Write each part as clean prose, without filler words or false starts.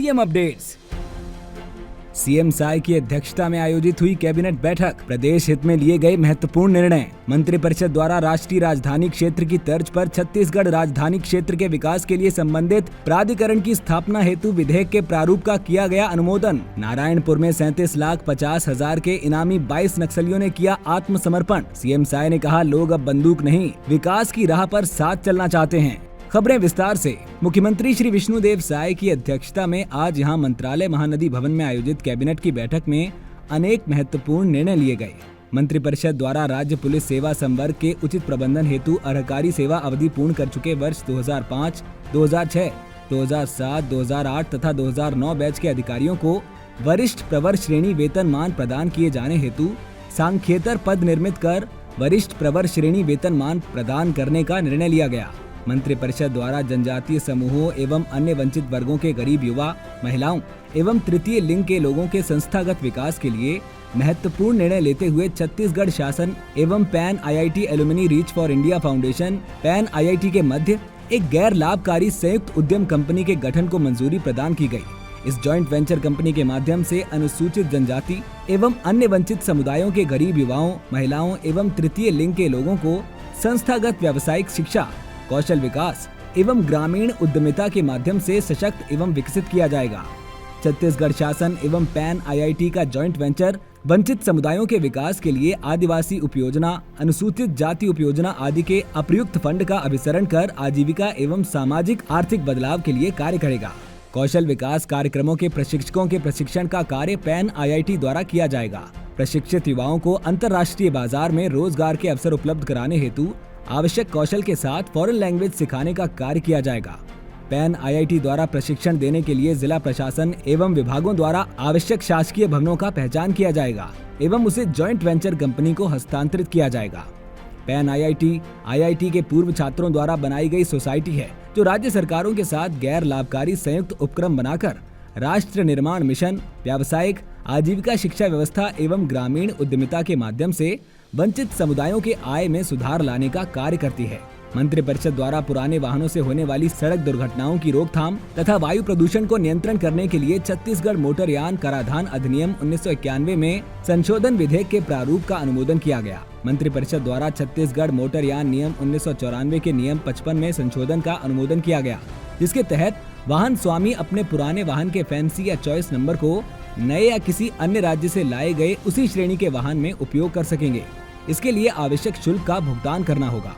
CM updates. CM Sai की अध्यक्षता में आयोजित हुई कैबिनेट बैठक। प्रदेश हित में लिए गए महत्वपूर्ण निर्णय। मंत्रिपरिषद द्वारा राष्ट्रीय राजधानी क्षेत्र की तर्ज पर छत्तीसगढ़ राजधानी क्षेत्र के विकास के लिए संबंधित प्राधिकरण की स्थापना हेतु विधेयक के प्रारूप का किया गया अनुमोदन। नारायणपुर में 37,50,000 के इनामी 22 नक्सलियों ने किया आत्मसमर्पण। सीएम साय ने कहा, लोग अब बंदूक नहीं, विकास की राह पर साथ चलना चाहते हैं। खबरें विस्तार से। मुख्यमंत्री श्री विष्णुदेव साय की अध्यक्षता में आज यहां मंत्रालय महानदी भवन में आयोजित कैबिनेट की बैठक में अनेक महत्वपूर्ण निर्णय लिए गए। मंत्रिपरिषद द्वारा राज्य पुलिस सेवा संवर्ग के उचित प्रबंधन हेतु अर्हकारी सेवा अवधि पूर्ण कर चुके वर्ष 2005, 2006, 2007, 2008 तथा 2009 बैच के अधिकारियों को वरिष्ठ प्रवर श्रेणी वेतनमान प्रदान किए जाने हेतु सांख्येतर पद निर्मित कर वरिष्ठ प्रवर श्रेणी वेतनमान प्रदान करने का निर्णय लिया गया। मंत्रिपरिषद द्वारा जनजातीय समूहों एवं अन्य वंचित वर्गों के गरीब युवा, महिलाओं एवं तृतीय लिंग के लोगों के संस्थागत विकास के लिए महत्वपूर्ण निर्णय लेते हुए छत्तीसगढ़ शासन एवं pan IIT alumni reach for India foundation pan IIT के मध्य एक गैर लाभकारी संयुक्त उद्यम कंपनी के गठन को मंजूरी प्रदान की गई। इस जॉइंट वेंचर कंपनी के माध्यम से अनुसूचित जनजाति एवं अन्य वंचित समुदायों के गरीब युवाओं, महिलाओं एवं तृतीय लिंग के लोगों को संस्थागत व्यावसायिक शिक्षा, कौशल विकास एवं ग्रामीण उद्यमिता के माध्यम से सशक्त एवं विकसित किया जाएगा। छत्तीसगढ़ शासन एवं पैन आईआईटी का जॉइंट वेंचर वंचित समुदायों के विकास के लिए आदिवासी उपयोजना, अनुसूचित जाति उपयोजना आदि के अप्रयुक्त फंड का अभिसरण कर आजीविका एवं सामाजिक आर्थिक बदलाव के लिए कार्य करेगा। कौशल विकास कार्यक्रमों के प्रशिक्षकों के प्रशिक्षण का कार्य पैन आईआईटी द्वारा किया जाएगा। प्रशिक्षित युवाओं को अंतर्राष्ट्रीय बाजार में रोजगार के अवसर उपलब्ध कराने हेतु आवश्यक कौशल के साथ फॉरेन लैंग्वेज सिखाने का कार्य किया जाएगा। पैन आईआईटी द्वारा प्रशिक्षण देने के लिए जिला प्रशासन एवं विभागों द्वारा आवश्यक शासकीय भवनों का पहचान किया जाएगा एवं उसे जॉइंट वेंचर कंपनी को हस्तांतरित किया जाएगा। पैन आईआईटी के पूर्व छात्रों द्वारा बनाई गई सोसाइटी है, जो राज्य सरकारों के साथ गैर लाभकारी संयुक्त उपक्रम बनाकर राष्ट्र निर्माण मिशन, व्यावसायिक आजीविका शिक्षा व्यवस्था एवं ग्रामीण उद्यमिता के माध्यम से वंचित समुदायों के आय में सुधार लाने का कार्य करती है। मंत्रिपरिषद द्वारा पुराने वाहनों से होने वाली सड़क दुर्घटनाओं की रोकथाम तथा वायु प्रदूषण को नियंत्रण करने के लिए छत्तीसगढ़ मोटरयान कराधान अधिनियम 1991 में संशोधन विधेयक के प्रारूप का अनुमोदन किया गया। मंत्रिपरिषद द्वारा छत्तीसगढ़ मोटरयान नियम 1994 के नियम 55 में संशोधन का अनुमोदन किया गया, जिसके तहत वाहन स्वामी अपने पुराने वाहन के फैंसी या चॉइस नंबर को नए या किसी अन्य राज्य से लाए गए उसी श्रेणी के वाहन में उपयोग कर सकेंगे। इसके लिए आवश्यक शुल्क का भुगतान करना होगा।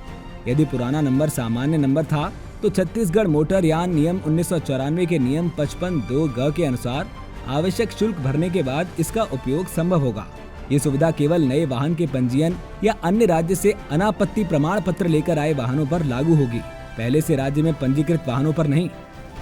यदि पुराना नंबर सामान्य नंबर था तो छत्तीसगढ़ मोटरयान नियम 1994 के नियम 55(2) के अनुसार आवश्यक शुल्क भरने के बाद इसका उपयोग संभव होगा। ये सुविधा केवल नए वाहन के पंजीयन या अन्य राज्य से अनापत्ति प्रमाण पत्र लेकर आए वाहनों पर लागू होगी। पहले से राज्य में पंजीकृत वाहनों पर नहीं,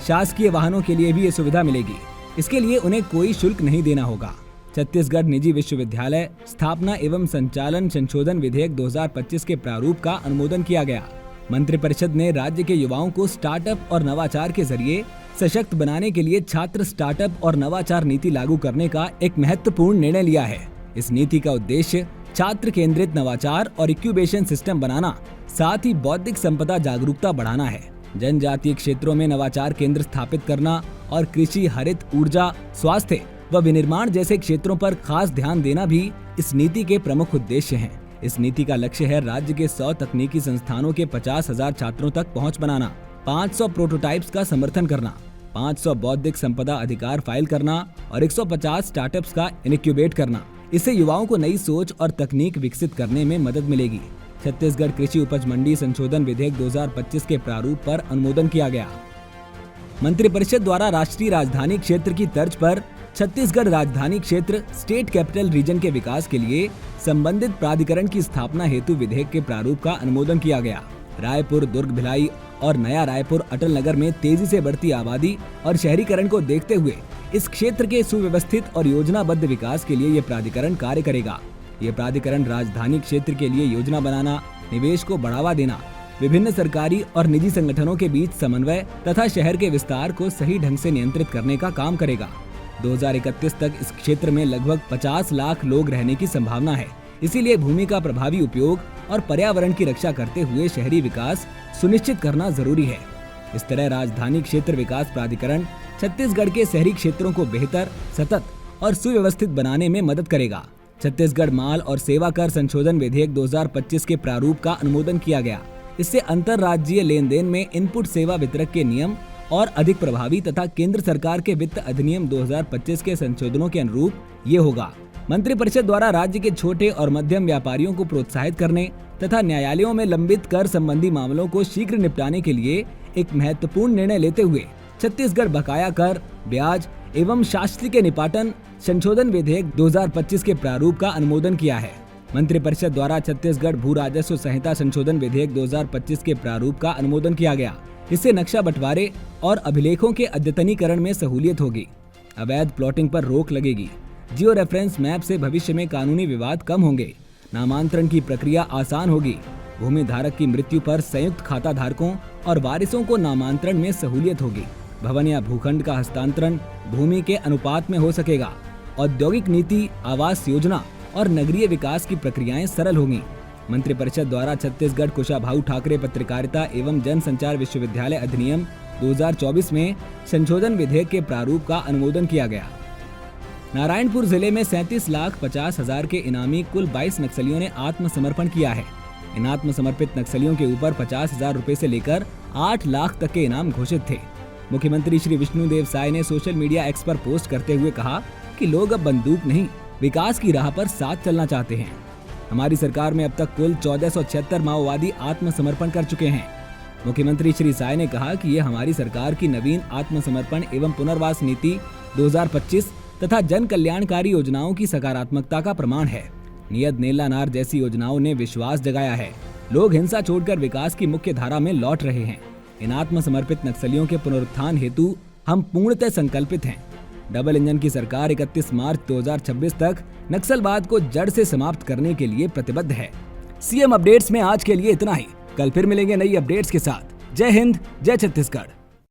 शासकीय वाहनों के लिए भी ये सुविधा मिलेगी। इसके लिए उन्हें कोई शुल्क नहीं देना होगा। छत्तीसगढ़ निजी विश्वविद्यालय स्थापना एवं संचालन संशोधन विधेयक 2025 के प्रारूप का अनुमोदन किया गया। मंत्रिपरिषद ने राज्य के युवाओं को स्टार्टअप और नवाचार के जरिए सशक्त बनाने के लिए छात्र स्टार्टअप और नवाचार नीति लागू करने का एक महत्वपूर्ण निर्णय लिया है। इस नीति का उद्देश्य छात्र केंद्रित नवाचार और इंक्यूबेशन सिस्टम बनाना, साथ ही बौद्धिक संपदा जागरूकता बढ़ाना है। जनजातीय क्षेत्रों में नवाचार केंद्र स्थापित करना और कृषि, हरित ऊर्जा, स्वास्थ्य व विनिर्माण जैसे क्षेत्रों पर खास ध्यान देना भी इस नीति के प्रमुख उद्देश्य हैं। इस नीति का लक्ष्य है राज्य के 100 तकनीकी संस्थानों के 50,000 छात्रों तक पहुंच बनाना, 500 प्रोटोटाइप्स का समर्थन करना, 500 बौद्धिक संपदा अधिकार फाइल करना और 150 स्टार्टअप्स का इनक्यूबेट करना। इससे युवाओं को नई सोच और तकनीक विकसित करने में मदद मिलेगी। छत्तीसगढ़ कृषि उपज मंडी संशोधन विधेयक 2025 के प्रारूप पर अनुमोदन किया गया। मंत्रिपरिषद द्वारा राष्ट्रीय राजधानी क्षेत्र की तर्ज पर छत्तीसगढ़ राजधानी क्षेत्र स्टेट कैपिटल रीजन के विकास के लिए संबंधित प्राधिकरण की स्थापना हेतु विधेयक के प्रारूप का अनुमोदन किया गया। रायपुर, दुर्ग, भिलाई और नया रायपुर, अटल नगर में तेजी से बढ़ती आबादी और शहरीकरण को देखते हुए इस क्षेत्र के सुव्यवस्थित और योजनाबद्ध विकास के लिए ये प्राधिकरण कार्य करेगा। ये प्राधिकरण राजधानी क्षेत्र के लिए योजना बनाना, निवेश को बढ़ावा देना, विभिन्न सरकारी और निजी संगठनों के बीच समन्वय तथा शहर के विस्तार को सही ढंग से नियंत्रित करने का काम करेगा। 2031 तक इस क्षेत्र में लगभग 50 लाख लोग रहने की संभावना है। इसीलिए भूमि का प्रभावी उपयोग और पर्यावरण की रक्षा करते हुए शहरी विकास सुनिश्चित करना जरूरी है। इस तरह राजधानी क्षेत्र विकास प्राधिकरण छत्तीसगढ़ के शहरी क्षेत्रों को बेहतर, सतत और सुव्यवस्थित बनाने में मदद करेगा। छत्तीसगढ़ माल और सेवा कर संशोधन विधेयक 2025 के प्रारूप का अनुमोदन किया गया। इससे अंतरराज्यीय लेन देन में इनपुट सेवा वितरक के नियम और अधिक प्रभावी तथा केंद्र सरकार के वित्त अधिनियम 2025 के संशोधनों के अनुरूप ये होगा। मंत्रिपरिषद द्वारा राज्य के छोटे और मध्यम व्यापारियों को प्रोत्साहित करने तथा न्यायालयों में लंबित कर संबंधी मामलों को शीघ्र निपटाने के लिए एक महत्वपूर्ण निर्णय लेते हुए छत्तीसगढ़ बकाया कर, ब्याज एवं शास्त्री के निपाटन संशोधन विधेयक 2025 के प्रारूप का अनुमोदन किया है। मंत्रिपरिषद द्वारा छत्तीसगढ़ भू राजस्व संहिता संशोधन विधेयक 2025 के प्रारूप का अनुमोदन किया गया। इससे नक्शा बंटवारे और अभिलेखों के अद्यतनीकरण में सहूलियत होगी। अवैध प्लॉटिंग पर रोक लगेगी। जियो रेफरेंस मैप से भविष्य में कानूनी विवाद कम होंगे। नामांतरण की प्रक्रिया आसान होगी। भूमि धारक की मृत्यु पर संयुक्त खाता धारकों और वारिसों को नामांतरण में सहूलियत होगी। भवन या भूखंड का हस्तांतरण भूमि के अनुपात में हो सकेगा। औद्योगिक नीति, आवास योजना और नगरीय विकास की प्रक्रियाएं सरल होंगी। मंत्रिपरिषद द्वारा छत्तीसगढ़ कुशाभाऊ ठाकरे पत्रकारिता एवं जनसंचार विश्वविद्यालय अधिनियम 2024 में संशोधन विधेयक के प्रारूप का अनुमोदन किया गया। नारायणपुर जिले में 37,50,000 के इनामी कुल 22 नक्सलियों ने आत्मसमर्पण किया है। इन आत्मसमर्पित नक्सलियों के ऊपर 50,000 रुपए से लेकर 8 लाख तक के इनाम घोषित थे। मुख्यमंत्री श्री विष्णुदेव साय ने सोशल मीडिया एक्स पर पोस्ट करते हुए कहा कि लोग अब बंदूक नहीं, विकास की राह पर साथ चलना चाहते हैं। हमारी सरकार में अब तक कुल 1476 माओवादी आत्मसमर्पण कर चुके हैं। मुख्यमंत्री श्री साय ने कहा कि यह हमारी सरकार की नवीन आत्मसमर्पण एवं पुनर्वास नीति 2025 तथा जन कल्याणकारी योजनाओं की सकारात्मकता का प्रमाण है। नियत नेला नार जैसी योजनाओं ने विश्वास जगाया है। लोग हिंसा छोड़कर विकास की मुख्य धारा में लौट रहे हैं। इन आत्मसमर्पित नक्सलियों के पुनरुत्थान हेतु हम पूर्णतः संकल्पित हैं। डबल इंजन की सरकार 31 मार्च 2026 तक नक्सलवाद को जड़ से समाप्त करने के लिए प्रतिबद्ध है। सीएम अपडेट्स में आज के लिए इतना ही। कल फिर मिलेंगे नई अपडेट्स के साथ। जय हिंद, जय छत्तीसगढ़।